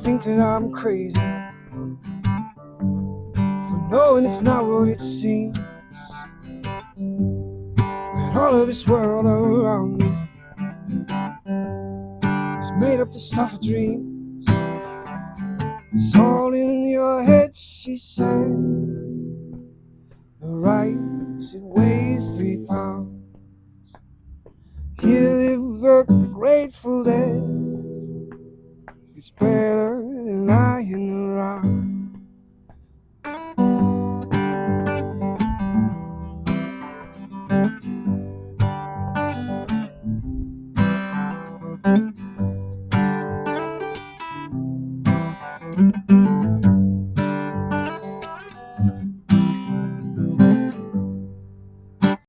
think that I'm crazy for knowing it's not what it seems. That all of this world around me is made up the stuff of dreams. It's all in your head, she said. The rice, it weighs 3 pounds. Here live the Grateful Dead. It's better than lying around.